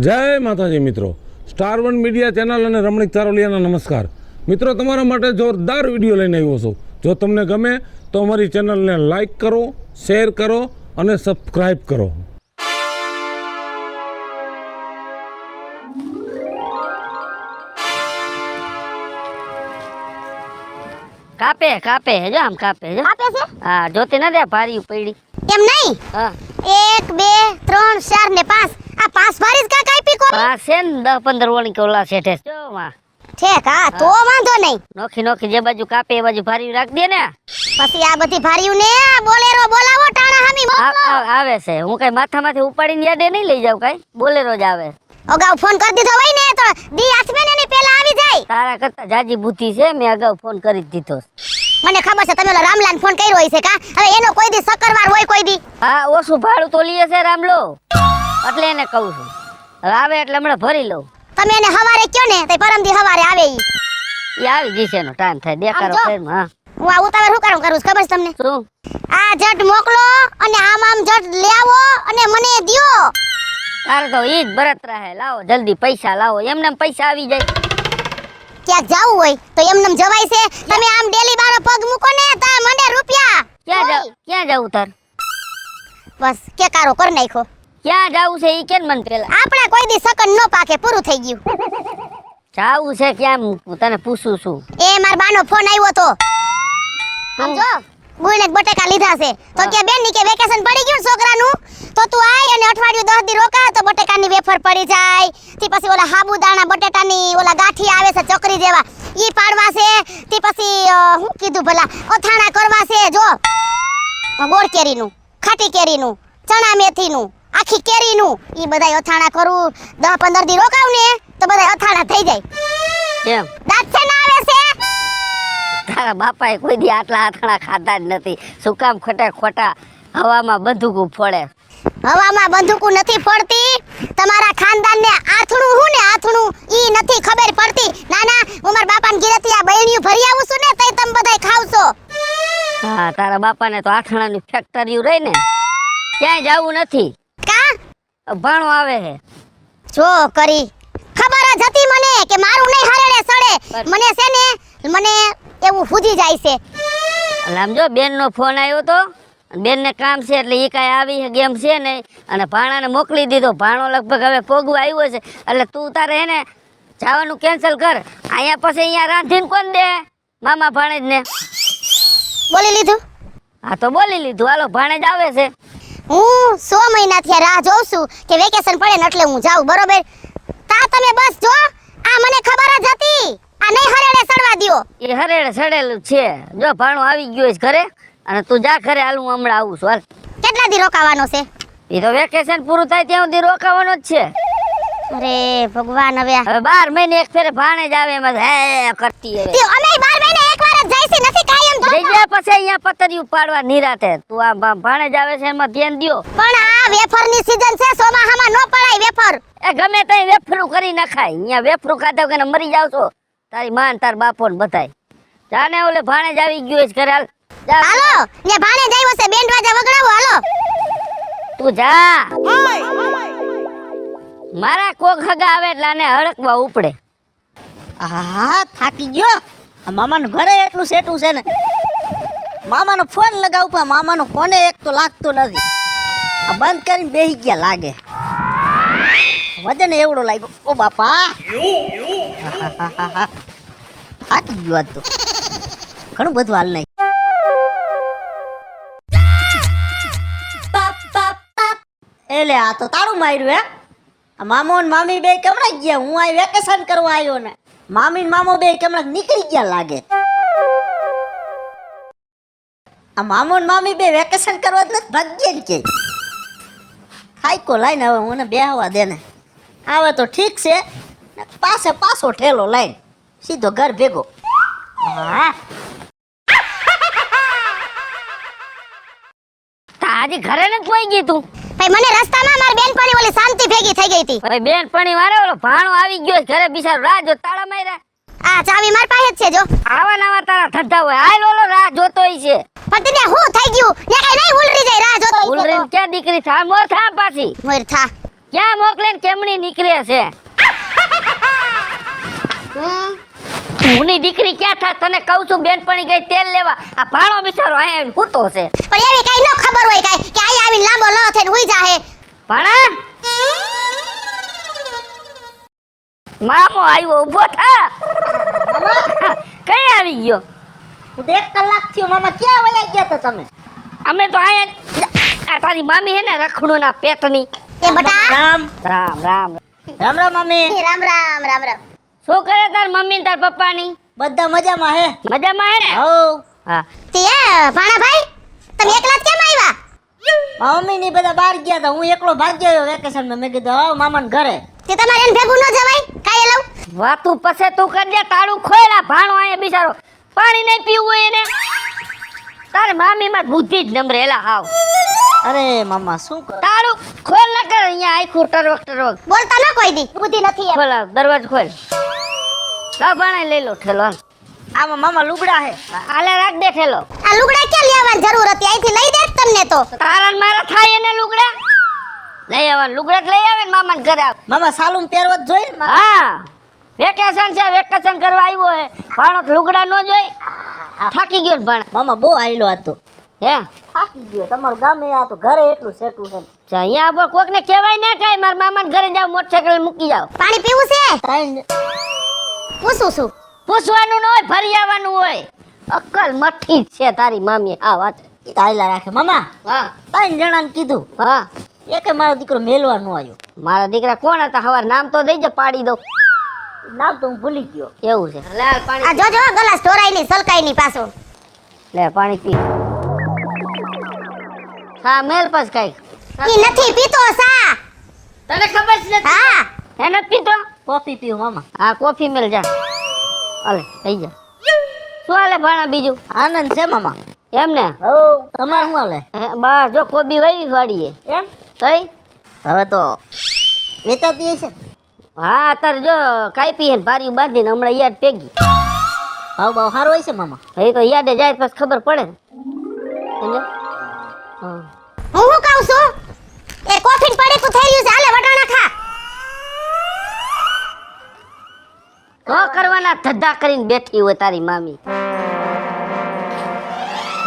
જય માતાજી મિત્રો, સ્ટાર વન મીડિયા ચેનલ અને રમણીક ચારોલિયાના નમસ્કાર. મિત્રો, તમારા માટે જોરદાર વિડીયો લઈને આવ્યો છું. જો તમને ગમે તો અમારી ચેનલને લાઈક કરો, શેર કરો અને સબસ્ક્રાઈબ કરો. કાપે કાપે જો આમ કાપે જો કાપે છે. હા, જોતી ન દે ભારી પડી એમ નહીં. હા, 1 2 3 4 ને 5 આ 5 ભારી જ કા કાપી કો પાસ છે ને 10-15 વળી કોલા શેઠે જો માં ઠેક. હા તો વાંધો નહીં. નોખી નોખી જે બાજુ કાપે એ બાજુ ભારી રાખ દે ને. પછી આ બધી ભારીયું ને બોલેરો બોલાવો ટાણા હામી મોકલો. આવે છે, હું કઈ માથામાંથી ઉપાડીને યાદે નહીં લઈ જાઉં, કઈ બોલેરો જ આવે. અગાઉ ફોન કરી દીધો હોય ને તો દી હાથમે ને પેલા આવી જાય. તારા કરતા જાજી બુદ્ધિ છે, મેં અગાઉ ફોન કરી જ દીધો. મને ખબર છે તમે ઓલા રામલાલ ફોન કર્યો હોય છે કા. હવે એનો કોઈ દી સકરવાર હોય કોઈ દી. હા, ઓછું ભાડું તો લીએ છે રામલો, એટલે એને કહું છું. હવે આવે એટલે હમણાં ભરી લઉં. તમે એને હવારે કયો ને તો પરમદી હવારે આવે ઈ. એ આવી જશે, એનો ટાઈમ થાય દેખાડો ફેરમાં. હા, હું આ ઉતાવળ શું કરું છે ખબર છે તમને? શું? આ જટ મોકલો અને આમ જટ લે આવો અને મને દ્યો. તારે તો ઈ જ બરત રહે. લાવો જલ્દી પૈસા લાવો, એમને પૈસા આવી જાય. ક્યાંક જાવું હોય તો એમને જવાય છે. તમે આમ ડેલી બારો પગ મૂકો ને તા મને રૂપિયા. ક્યાં જાવું તાર? બસ કે કારો કર નાખ્યો. ક્યાં જાવું છે ઈ કેન મન પેલા? આપણે કોઈ દી સકન નો પાકે, પૂરું થઈ ગયું. જાવું છે ક્યાં તને પૂછું છું. એ માર બાનો ફોન આવ્યો તો. સમજો ગુઈને બટેકા લીધા છે તો કે બેન ની કે વેકેશન પડી ગયું છોકરાનું તો તું આય અને અઠવાડિયું 10 દી રોકા તો બટેકાની વેફર પડી જાય. થી પછી ઓલા સાબુદાણા બટેટાની ઓલા ગાંઠી આવે છે ચકરી જેવા ઈ પાડવા છે. થી પછી હું કીધું ભલા અથાણા કરવા છે. જો ગોળ કેરીનું, ખાટી કેરીનું, ચણા મેથીનું, આખી કેરીનું ઈ બધાય અથાણા કરું. 10-15 દી રોકાવ ને તો બધાય અથાણા થઈ જાય. કેમ? દાંત છે ના આવે છે. તારા બાપાએ કોઈ દી આટલા આથાણા ખાધા જ નથી. શું કામ ખોટા હવામાં બંદૂકો ફોડે? હવામાં બંદૂકો નથી ફોડતી. તમારા ખાનદાનને આથણું હું ને આથણું ઈ નથી ખબર પડતી. નાના હું મારા બાપાને ઘરેથી આ બૈણીયું ભરી આવું છું ને તઈ તમે બધાય ખાવશો. હા, તારા બાપાને તો આથાણાની ફેક્ટરી રહી ને, ક્યાંય જવું નથી. કા ભાણો આવે છે. જો કરી ખબર જ હતી મને કે મારું નહીં હરેડે સડે. મને છે ને મને એવું ફૂજી જાય છે. એટલે આમ જો બેનનો ફોન આવ્યો તો, બેનને કામ છે એટલે એ કાંઈ આવી ગેમ છે ને, અને ભાણાને મોકલી દીધો. ભાણો લગભગ હવે પોગવા આવ્યો છે એટલે તું તારે હે ને જવાનું કેન્સલ કર. અહીંયા પછી અહીંયા રાંધીને કોણ દે? મામા ભાણેજને. બોલી લીધું? હા તો બોલી લીધું. હાલો ભાણેજ આવે છે. હું 100 મહિનાથી રાહ જોઉં છું કે વેકેશન પડે ને એટલે હું જાઉં. બરોબર? તા તમે બસ જો આ મને ખબર જ હતી. આ નહીં હરેડે સડવા દ્યો. એ હરેડે સડેલું છે. જો ભાણો આવી ગયો છે ઘરે, અને તું જા ઘરે. હાલ હું હમણાં આવું છું. હાલ. કેટલા દી રોકાવાનો છે? એ તો વેકેશન પૂરું થાય ત્યાં સુધી રોકાવાનો જ છે. અરે ભગવાન, હવે 12 મહિને એક ફેરે ભાણેજ આવે એમાં હે કરતી હવે. તે અમે 12 મહિને એકવાર જ જઈસી નથી કાયમ તો. જઈ પછી અહીંયા પતરિયું પાડવા નિરાતે. તું આ ભાણેજ આવે છે એમાં ધ્યાન દ્યો. પણ આ વેફરની સીઝન છે, સોમાહામાં નો પડાય વેફર. એ ગમે તઈ વેફરું કરી નખાય. અહીંયા વેફરું ખાધા વગર મરી જાવ છો તારી માન તાર બાપો ને બધાય. જાને ઓલે ભાણેજ આવી ગયો છે ઘરે. હાલ જા. હાલો ને ભાણે જાયો છે, બેન્ડ વાજા વગડાવો. હાલો તું જા. મારા કોક હગા આવે એટલે આને હડકવા ઉપડે. હા, થાકી ગયો. આ મામાનું ઘરે એટલું સેટું છે ને, મામાનો ફોન લગાવું પણ મામાનો ફોને એક તો લાગતો નથી. આ બંધ કરીને બેસી ગયા લાગે. વજન એવડો લાગ્યો. ઓ બાપા, થાકી ગયો આજ તો. ઘણું બધું હાલ નહીં. એટલે આ તો તારું માર્યું હે. આ મામો ને મામી બે કેમણા ગયા? હું આ વેકેશન કરવા આવ્યો ને મામી ને મામો બે કેમણા નીકળી ગયા લાગે. આ મામો ને મામી બે વેકેશન કરવા જ નથી ભાગ્ય ને કે ખાઈકો લાઈને હવે મને બેહવા દે ને. આવે તો ઠીક છે, પાછો ઠેલો લાઈન સીધો ઘર ભેગો. હા, તાજી ઘરે ને કોઈ ગઈ તું? ભાઈ મને રસ્તામાં મારી બેનપણી ઓલી શાંતિ ભેગી થઈ ગઈ હતી. ભાઈ બેનપણી વારે ઓલો ભાણો આવી ગયો ઘરે, બિચારો રાહ જો તાળા માર્યા. આ ચાવી માર પાસે જ છે. જો આવા નવા તારા ધંધા હોય. હાલ ઓલો રાહ જોતો હોય છે. પણ તને હું થઈ ગયું ને કઈ નહીં ઉલરી જાય રાહ જોતો ઉલરીને ક્યાં દીકરી થા મો થા પાછી મોર થા ક્યાં મોકલે ને કેમની નીકળે છે હુંની દીકરી ક્યાં થા તને કહું છું બેનપણી ગઈ તેલ લેવા આ ભાણો બિચારો આયા આવીને હૂતો છે પણ એવી કઈ ન ખબર હોય કઈ કે આઈ આવીને લાંબો લ થઈને હુઈ જાહે ભાણા મામો આવ્યો ઊભો થા કઈ આવી ગયો હું તો 1 કલાક થયો મામા ક્યાં વયા ગયા તા તમે અમે તો આયા આ તારી મામી હે ને રખડું ના પેટની એ બટા રામ રામ રામ રામ રામ મમ્મી રામ રામ રામ રામ શું કરે તાર મમ્મી ને તાર પપ્પાની બધા મજામાં હે મજામાં હે ને હો હા તે ભાણા ભાઈ તમે એકલા જ કેમ આવ્યા મમ્મી ની બધા બહાર ગયા તા હું એકલો ભાગ્યો વેકેશન માં મેં કીધું આવ મામાને ઘરે તે તમારે એને ભેગું ન જવાય કાઈ લઉં વાતું પછી તું કરજે તાળું ખોયલા ભાણો આયા બિચારો પાણી નહીં પીવું હોય એને તારે મામી માં બુદ્ધિ જ નમરેલા હાવ અરે મામા શું કર તાળું ખોલ ના કર અહીંયા આખું ટરવક ટરવક બોલતા ન કોઈ દી બુદ્ધિ નથી એમ ખોલ આ દરવાજો ખોલ લા ભાણે લઈ લો ઠેલો હાલ. આમાં મામા લુગડા હે આલે રાખ દે ઠેલો આ લુગડા ક્યાં લેવાની જરૂર હતી અહીંથી લઈ દે તમને તો તારા ને મારા થાય એને લુગડા લઈ આવવાનું લુગડા જ લઈ આવે ને મામા ઘરે આવ મામા સાલું પહેરવા જ જોઈએ ને હા વેકેશન છે વેકેશન કરવા આવ્યો હે ભાણો તો લુગડા નો જોઈ થાકી ગયો ને ભાણ મામા બહુ આયલો હતો હે થાકી ગયો તમારું ગામે આ તો ઘરે એટલું સેટું છે જા અહીંયા આવો કોક ને કહેવાય ના કાઈ મારા મામા ઘરે જાવ મોટરસાઇકલ મૂકી જાવ પાણી પીવું છે ત્રણ પૂછું છું પૂછવાનું ન હોય ફરી આવવાનું હોય અક્કલ મઠ્ઠી જ છે તારી મામી આ વાત તાયલા રાખે મામા હા 3 જણાને કીધું હા એકે મારો દીકરો મેલવા નો આવ્યો મારા દીકરા કોણ હતા હવાર નામ તો દઈ દે પાડી દો નામ તો હું ભૂલી ગયો એવું છે લાલ આ પાણી જોજો ગલાસ ઢોરાઈ ની સલકાઈ ની પાછો લે પાણી પી હા મેલ પાસ કઈ ઈ નથી પીતો સા તને ખબર છે હા હે નથી પીતો કોફી પીવું મામા હા કોફી મેલ જા હાલે થઈ જા શું હાલે ભાણા બીજું આનંદ છે મામા એમ ને હો તમારે શું હાલે હે, બસ જો કોબી વાવી વાડીએ એમ તઈ હવે તો વેચાતી હશે હા અત્યારે જો કાપી ને ભારી બાંધીને હમણાં યાદ પેગી ભાવ ભાવ સારો હોય છે મામા એ તો યાદે જાય પછી ખબર પડે ને સમજ્યો? હા હું શું કહું છું એ કોફી પડી કુ થઈ રહ્યું છે હાલે વટાણા ખા તો કરવાના ધદ્ધા કરીને બેઠી હોય તારી મામી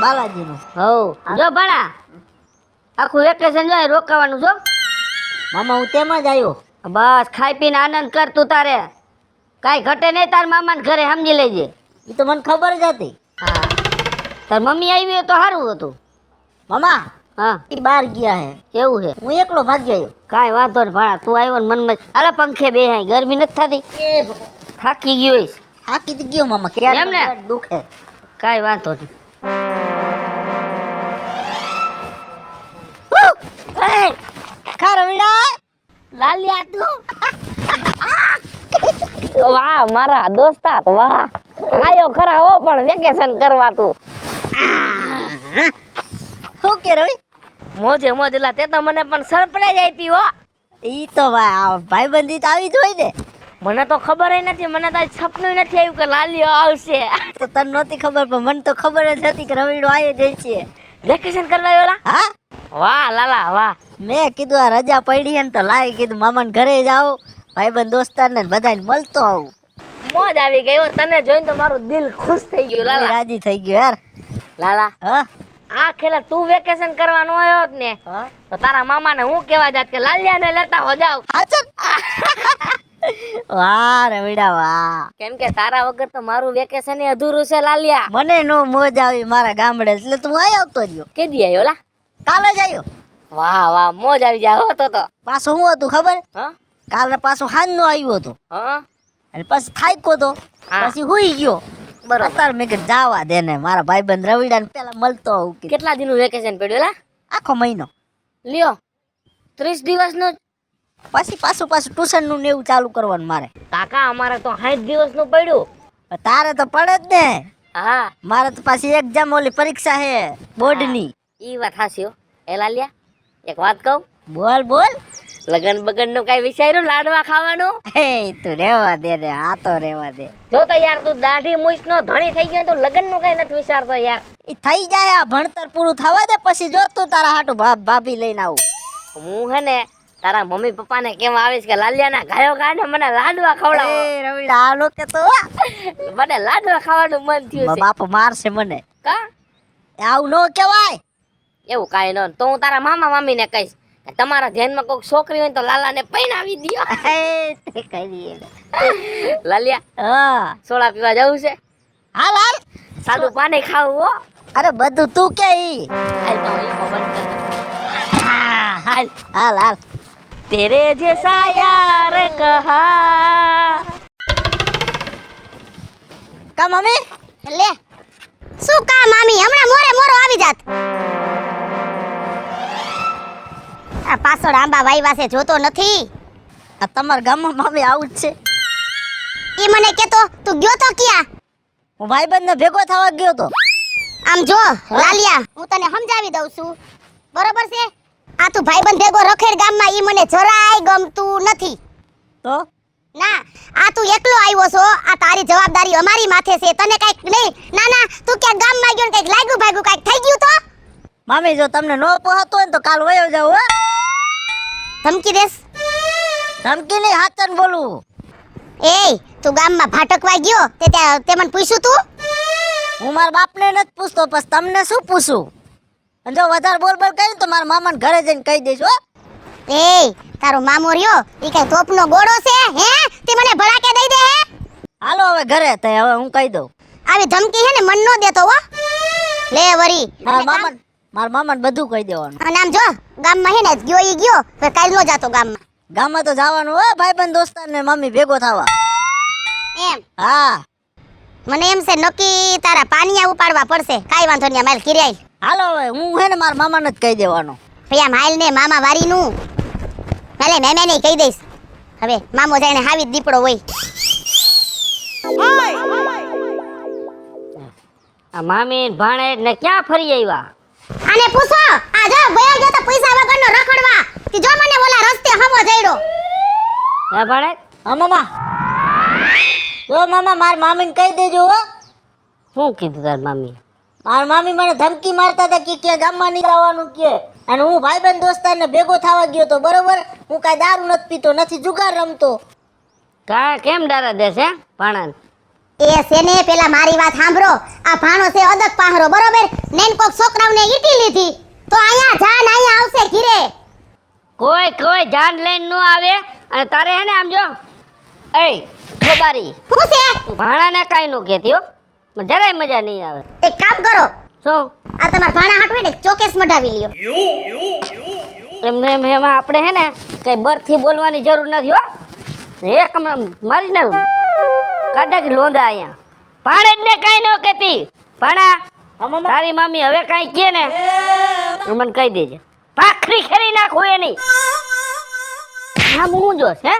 બાલાજીનું હવ જો ભણા આખું વેકેશન જાય રોકાવાનું છો મામા હું તેમાં જ આવ્યો બસ ખાઈ પીને આનંદ કર તું તારે કાંઈ ઘટે નહીં તાર મામાને ઘરે સમજી લેજે એ તો મને ખબર જ હતી હા તાર મમ્મી આવી હોય તો સારું હતું મામા હા એ બહાર ગયા હે એવું છે હું એકલો ભાગી આવ્યો કાંઈ વાંધો નહીં ભાણા તું આવ્યો ને મનમાં અરે પંખે બેહાય ગરમી નથી થતી એ ભગવાન. થાકી ગયો હોઈશ થાકી તો ગયો મામા ક્યારે એમ ને? દુખે કાંઈ વાંધો નહીં ખારો વીડા લાલિયા તું વાહ મારા દોસ્તાર વાહ આયો ખરા હો પણ વેકેશન કરવા તું શું કે રવિ મોજે મોજ લા તે તો મને પણ સરપ્રાઈઝ આપી હો ઈ તો ભાઈબંધી તો આવી જ હોય ને મને તો ખબર નથી મને તો સપનું નથી આવ્યું કે લાલિયો આવશે તો તને નહોતી ખબર પણ મને તો ખબર જ હતી કે રવિડો આવી જાય છે વેકેશન કરવા આવ્યો લા હા વાહ લાલા વાહ મેં કીધું આ રજા પડી હે ને તો લાવી કીધું મામાને ઘરે જાઓ ભાઈબંધ દોસ્તારને બધાને મળતો આવું મોજ આવી ગઈ હો તને જોઈને તો મારું દિલ ખુશ થઈ ગયું લાલા રાજી થઈ ગયો યાર લાલા હા આ ખેલા તું વેકેશન કરવાનો આવ્યો હોત ને હા તો તારા મામાને હું કહેવા જાત કે લાલિયાને લેતા હો જાવ વાહ રવિડા વાહ કેમ કે તારા વગર તો મારું વેકેશન અધૂરું છે લાલિયા મને નો મોજ આવી મારા ગામડે એટલે તું અહીં આવતો રહ્યો કેદી આવ્યો લા કાલે જ આવ્યો વાહ વાહ મોજ આવી જાય હો તો પાછો શું હતું ખબર હા કાલે પાછો હાંજનો આવ્યો હતો હા અને પછી થાક્યો તો હા. પછી હુઈ ગયો બરોબર. અત્યારે મેં કીધું જાવા દે ને મારા ભાઈબંધ રવિડાને પેલા મળતો આવું કીધું. કેટલા દિનનું વેકેશન પડ્યું લા આખો મહિનો લ્યો 30 દિવસનું પછી પાછું ટ્યુશન નું ને એવું ચાલુ કરવાનું મારે કાકા અમારે તો 60 દિવસનું પડ્યું પણ તારે તો પડે જ ને હા મારે તો પાછી એક્ઝામ ઓલી પરીક્ષા હે બોર્ડની ઈ વાત હાસી હો એ લાલિયા એક વાત કહું બોલ બોલ લગન બગન નું કઈ વિચાર્યું લાડવા ખાવાનું હે તું રેવા દે ને આ તો રેવા દે જો તો યાર તું દાઢી મૂછ નો ધણી થઈ ગયો તો લગન નું કઈ નથી વિચારતો યાર એ થઈ જાય આ ભણતર પૂરું થવા દે પછી જો તું તારા હાટુ ભાભી લઈને આવું. હું હે ને તારા મમ્મી પપ્પાને કેવા આવીશ કે લાલિયાના ગાયો ગાને મને લાડવા ખવડાવો. એ રવિડા આ લોકો તો મને લાડવા ખાવાનું મન થયું છે. બાપ મારશે મને. કા આવું નો કહેવાય. એવું કાંઈ ન તો હું તારા મામા મામીને કહીશ કે તમારા ધ્યાનમાં કોઈક છોકરી હોય તો લાલાને પૈણાવી દ્યો. તે કરી લાલિયા હા સોડા પીવા જવું છે? હાલ હાલ. સાદું પાણી ખાવું હો. અરે બધું તું કે ઈ. હાલ તો ઈ બંધ કર. હાલ હાલ હાલ. તેરે જૈસા યાર કહા. કા મમ્મી લે શું કામ મામી હમણાં મોરે મોરો આવી જાત. આ પાછળ આંબા વાયવા છે જોતો નથી. આ તમારા ગામમાં મમ્મી આવું જ છે. ઈ મને કેતો તું ગયો તો ક્યાં? હું ભાઈબંધને ભેગો થવા ગયો તો. આમ જો લાલિયા હું તને સમજાવી દઉં છું બરોબર છે. આ તું ભાઈબંધ ભેગો રખેડ ગામમાં ઈ મને જરાય ગમતું નથી. તો ના આ તું એકલો આવ્યો છો આ તારી જવાબદારી અમારી માથે છે તને કઈક નહીં. ના ના તું ક્યાં ગામમાં ગયો ને કઈક લાગ્યું ભાગ્યું કઈક થઈ ગયું તો મમ્મી જો તમને નો પહોંચતો હોય ને તો કાલ વયો જાવ હો. ધમકી દેસ? ધમકી નહીં હાચન બોલું. એ તું ગામમાં ભાટકવા ગયો તે મને પૂછ્યું તું? હું મારા બાપને નથી પૂછતો બસ તમને શું પૂછું. અને જો વધારે બોલ બોલ કરીને તો મારા મામાને ઘરે જઈને કહી દઈશ હો. એ તારો મામો રહ્યો ઈ કઈ તોપનો ગોળો છે હે તે મને ભડાકે દઈ દે હે? હાલો હવે ઘરે તો હવે હું કહી દઉં. આવી ધમકી હે ને મન નો દેતો હો. લે વરી મારા મામાને બધું કહી દેવાનું. અને આમ જો ગામમાં હે ને ગયો ઈ ગયો હવે કાલ નો જાતો ગામમાં. ગામમાં તો જવાનું હો ભાઈબંધ દોસ્તાર ને મમ્મી ભેગો થવા. એમ હા મને એમ છે નક્કી તારા પાનિયા ઉપાડવા પડશે. કાઈ વાંધો નહીં માલ કિરાય. હાલો હવે હું હે ને મારા મામાને જ કહી દેવાનું. ભઈ આમ હાલ ને મામા વારીનું ભલે મેમે નહીં કહી દઈશ. હવે મામો જાણે હાવી જ દીપડો હોય. આ મામી ભાણે ને ક્યાં ફરી આવ્યા? આને પૂછો આ જો ભયો ગયો તો પૈસા વગરનો રખડવા તી જો મને ઓલા રસ્તે હમો જઈડો. હે ભાણે હા મામા. જો મામા મારા મામીને કહી દેજો હો. શું કીધું તાર મામી? મારા મામી મને ધમકી મારતા હતા કે ક્યાં ગામમાં નહીં આવવાનું કે. અને હું ભાઈબંધ દોસ્તારને ભેગો થવા ગયો તો બરોબર. હું કાંઈ દારૂ નથી પીતો નથી જુગાર રમતો. કા કેમ ડરા દેશે ભાણા? એ સેને પેલા મારી વાત સાંભળો. આ ભાણો છે અદક પાહરો બરોબર. નેન કોક છોકરાઓને ઈટી લીધી તો અહીંયા જાન અહીંયા આવશે ઘીરે. કોઈ જાન લઈને ન આવે. અને તારે હે ને આમ જો એ ખોબારી શું છે? ભાણાને કાંઈ ન કહેતી હો. મને જરાય મજા નહીં આવે. એક કામ કરો શું આ તમારા ભાણા હાટ હોય ને ચોકેસ મઢાવી લ્યો. એમાં આપણે હે ને કઈ બરથી બોલવાની જરૂર નથી હો. એક મારી ને કાઢા કે લોંદા અહીંયા ભાણે જ ને કાંઈ ન કહેતી. ભાણા તારી મામી હવે કાંઈ કહે ને તો મને કહી દેજે. ભાખરી ખેરી નાખું એની. હા હું જોશ હે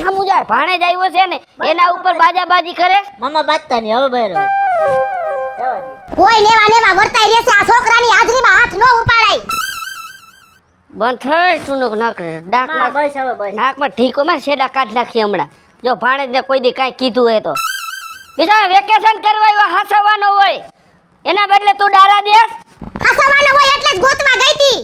હા હું જાય ભાણે જ આવ્યો છે ને એના ઉપર બાજાબાજી કરે. મામા બાજતા નહીં હવે બહાર હવે. કોઈ નેવા વર્તાઈ રહેશે. આ છોકરાની હાજરીમાં હાથ નો ઉપાડાય. બંધ થઈ તું નાક ડાકમાં બસ હવે બસ. નાકમાં ઠીકોમાં શેડા કાઢ નાખી હમણાં. જો ભાણે ને કોઈ દી કાંઈ કીધું હોય તો બીજા વેકેશન કરવા આવ્યો હાસવાનો હોય એના બદલે તું ડારા દેસ. હસવાનો હોય એટલે જ ગોતવા ગઈ તી.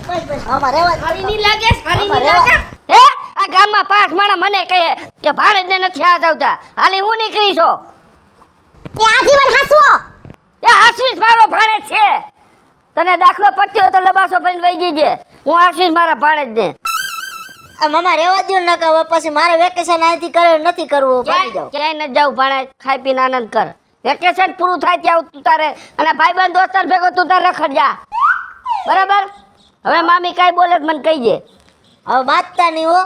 બસ બસ મામા રહેવા દે. સારી નહીં લાગે સારી નહીં લાગે. હે આ ગામમાં પાંચ માણા મને કહે કે ભાણે ને નથી હાથ આવતા હાલી હું નીકળી છો. એ આજીવન હસવો. એ આશીષ મારો ભાણે છે. તને દાખલો પડ્યો તો લબાસો ભરીને વહી જજે. હું આશીષ મારા ભાણે જ ને. આ મામા રહેવા દો ને હવે પછી મારે વેકેશન અહીંથી કરે નથી કરવું ભાગી જાવ. ક્યાંય ન જાવ ભાણે ખાઈ પીને આનંદ કર. વેકેશન પૂરું થાય ત્યાં તું તારે અને ભાઈબંધ દોસ્તાર ભેગો તું તારે રખડ જા. બરાબર હવે મામી કાંઈ બોલે તો મને કહીજે. હવે બાજતા નહીં હો.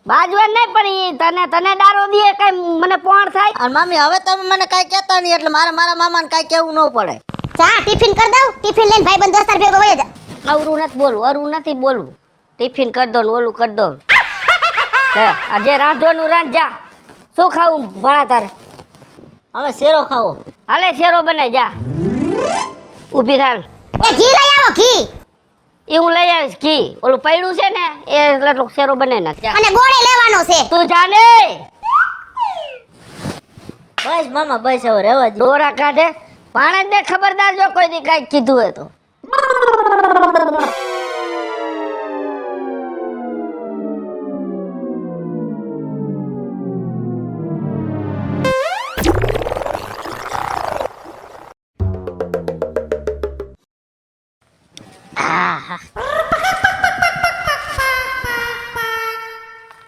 બાજવા નહીં પણ ઈ તને ડારો દે કઈ મને પોણ થાય. અને મામી હવે તમે મને કાંઈ કહેતા નહીં એટલે મારે મારા મામાને કાંઈ કહેવું ન પડે. જા ટિફિન કર દઉં. ટિફિન લઈને ભાઈબંધ દોસ્તાર ભેગો વયો જા. અવરું નથી બોલવું અરું નથી બોલવું. ટિફિન કરી દો ને ઓલું કરી દો. આજે રાંધવાનું રાંધ જા. શું ખાવું ભણા તારે? હવે શેરો ખાવો. હાલે શેરો બનાય જા. ઊભી થાલ. એ ઘી લઈ આવો ઘી. એ હું લઈ આવીશ ઘી. ઓલું પૈડું છે ને એ એટલે શેરો બનાવી નાખ જા. અને ગોળે લેવાનો છે. તું જાને બસ મામા બસ હવે રહેવા દો. દોરા કાઢે પાણા જ ને ખબરદાર જો કોઈ દી કાંઈક કીધું હોય તો.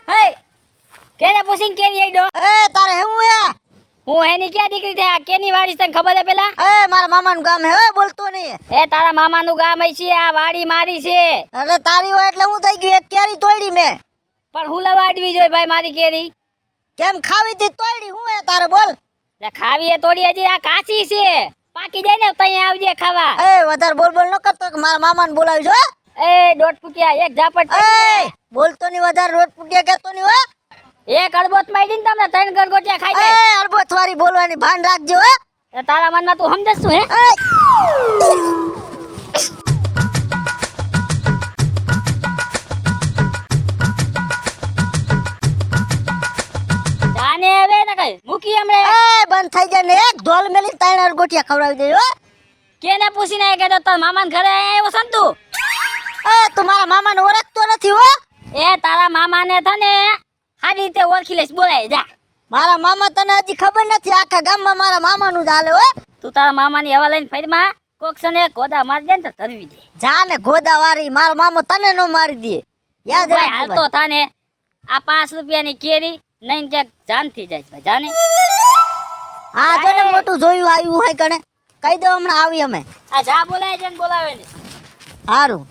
હે કેને પૂછીને કેની આઈડો એ તારે હેવું હે હું એની ક્યાં દીકરી છે આ કેની વાડી તને ખબર છે પેલા એ મારા મામાનું ગામ હે બોલતો નહીં એ તારા મામાનું ગામ હઈ છે આ વાડી મારી છે એટલે તારી હોય એટલે હું થઈ ગયું એક કેરી તોડી મેં પણ હું લવાડવી જોઈએ ભાઈ મારી કેરી કેમ ખાવી તી તોડી હું હે તારે બોલ એટલે ખાવી એ થોડી હજી આ કાચી છે પાકી જાય ને તઈ આવજે ખાવા એ વધારે બોલ બોલ ન કરતો કે મારા મામાને બોલાવી જો એ દોઢ ફૂટિયા એક ઝાપટ એ બોલતો નહીં વધારે રોટ ફૂટ્યા કેતો નહીં હો એક અડબોત મારી ને તમને ત્રણ ગરગોટિયા ખાઈ એ જાય અરબો થવારી બોલવાની ભાન રાખજો હો એટલે તારા મનમાં તું સમજસ શું હે જાને હવે ને કઈ મૂકી હમણે એ બંધ થઈ જાય ને એક ઢોલ મેલી ત્રણ અરગોટિયા ખવડાવી દેજો હો કેને પૂછીને કે તો તાર મામાને ઘરે આવ્યો છે ને તું એ તું મારા મામાને ઓળખતો નથી હો એ તારા મામાને થને સારી રીતે ઓળખી લઈશ બોલાય જા મારા મામા તને હજી ખબર નથી આખા ગામમાં મારા મામાનું જ હાલે હો તું તારા મામાની હવા લઈને ફરીમાં કોક સને ગોદા મારી દે ને તો ધરવી દે જા ને ગોદા વારી મારો મામો તને નો મારી દે યાદ ભાઈ રાખ હાલતો થાને આ 5 રૂપિયાની કેરી નહીં ક્યાંક જાન થઈ જાય ભાઈ જાને હા જો ને મોટું જોયું આવ્યું હોય કણે કહી દો હમણાં આવી અમે આ જા બોલાય છે ને બોલાવે ને હારું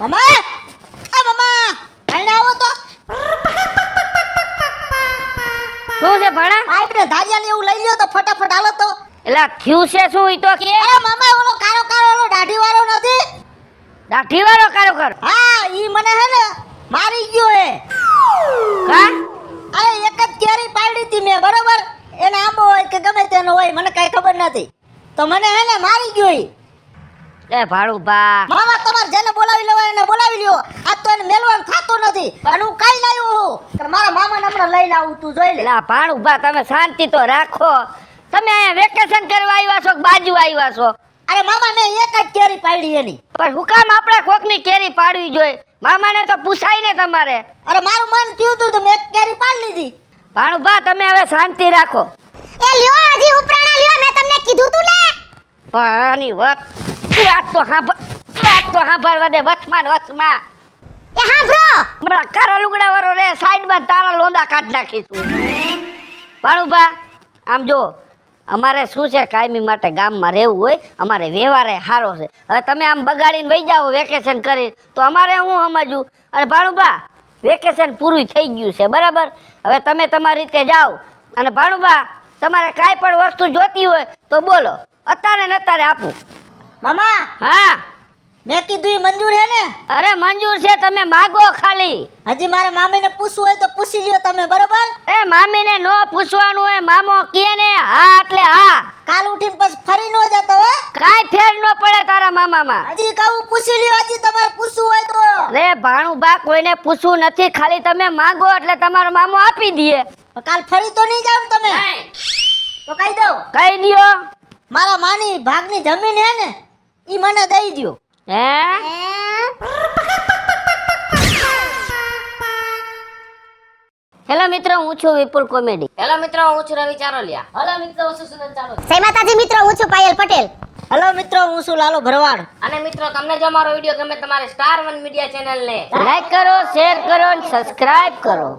મમ્મા એ મમ્મા આઈને આવો તો શું છે ભણા? આપણે ધારિયાને એવું લઈ લ્યો તો ફટાફટ હાલો તો એલા થયું છે શું ઈ તો કે એ મમ્મા ઓલો કારો કારો ઓલો દાઢી વાળો નથી દાઢી વાળો કારો કર હા ઈ મને હે ને મારી ગયો હે કા અરે એક જ કેરી પાડી હતી મેં બરોબર એને આંબો હોય કે ગમે તેનો હોય મને કઈ ખબર નથી તો મને હે ને મારી ગયો ઈ એ ભાડું બા મામા તમારે જેને બોલાવી લેવા એને બોલાવી લ્યો આજ તો એને મેલવાનું થાતો નથી અને હું કઈ લાવ્યો હું કે મારા મામાને હમણાં લઈને આવું તું જોઈ લે એલા ભાડું બા તમે શાંતિ તો રાખો તમે અહીંયા વેકેશન કરવા આવ્યા છો કે બાજુ આવ્યા છો અરે મામા મેં એક જ કેરી પાડી એની પણ હું કામ આપણે કોકની કેરી પાડવી જોઈએ મામાને તો પૂછાય ને તમારે અરે મારું મન થયું તું તો મેં એક કેરી પાડી લીધી ભાણું બા તમે હવે શાંતિ રાખો એ લ્યો હજી ઉપરાણા લ્યો મેં તમને કીધું તું ને પણ આની વાત તો સાંભળવા દે વચમાં ને વચમાં એ હાંભળો હમણાં કારા લુગડા વાળો રે સાઈડમાં તારા લોંદા કાઢ નાખીશું ભાણું બા આમ જો અમારે શું છે કાયમી માટે ગામમાં રહેવું હોય અમારે વ્યવહારે સારો છે હવે તમે આમ બગાડીને વહી જાઓ વેકેશન કરી તો અમારે હું સમજવું અને ભાણુબા વેકેશન પૂરું થઈ ગયું છે બરાબર હવે તમે તમારી રીતે જાઓ અને ભાણુબા તમારે કાંઈ પણ વસ્તુ જોતી હોય તો બોલો અત્યારે ને અત્યારે આપું મામા હા મેં કીધું ઈ મંજૂર હે ને અરે મંજૂર છે તમે માગો ખાલી હજી મારા મામીને પૂછવું હોય તો પૂછી લ્યો તમે બરોબર એ મામીને નો પૂછવાનું હોય મામો કહે ને હા એટલે હા કાલ ઉઠીને પછી ફરી ન જતો હો કાંઈ ફેર ન પડે તારા મામામાં હજી કહું પૂછી લ્યો હજી તમારે પૂછવું હોય તો રે ભાણુબા કોઈને પૂછવું નથી ખાલી તમે માંગો એટલે તમારો મામો આપી દે કાલ ફરી તો નહીં જાવ ને તમે તો કહી દઉં કહી દ્યો મારા માની ભાગની જમીન હે ને ઈ મને દઈ દ્યો હે હેલો મિત્રો હું છું વિપુલ કોમેડી હેલો મિત્રો હું છું રવિ ચારોલિયા હેલો મિત્રો હું છું સુનંદ ચારોલિયા જય માતાજી મિત્રો હું છું પાયલ પટેલ હેલો મિત્રો હું છું લાલો ભરવાડ અને મિત્રો તમને જો અમારો વિડિયો ગમે તમારે સ્ટાર 1 મીડિયા ચેનલ ને લાઈક કરો શેર કરો અને સબસ્ક્રાઇબ કરો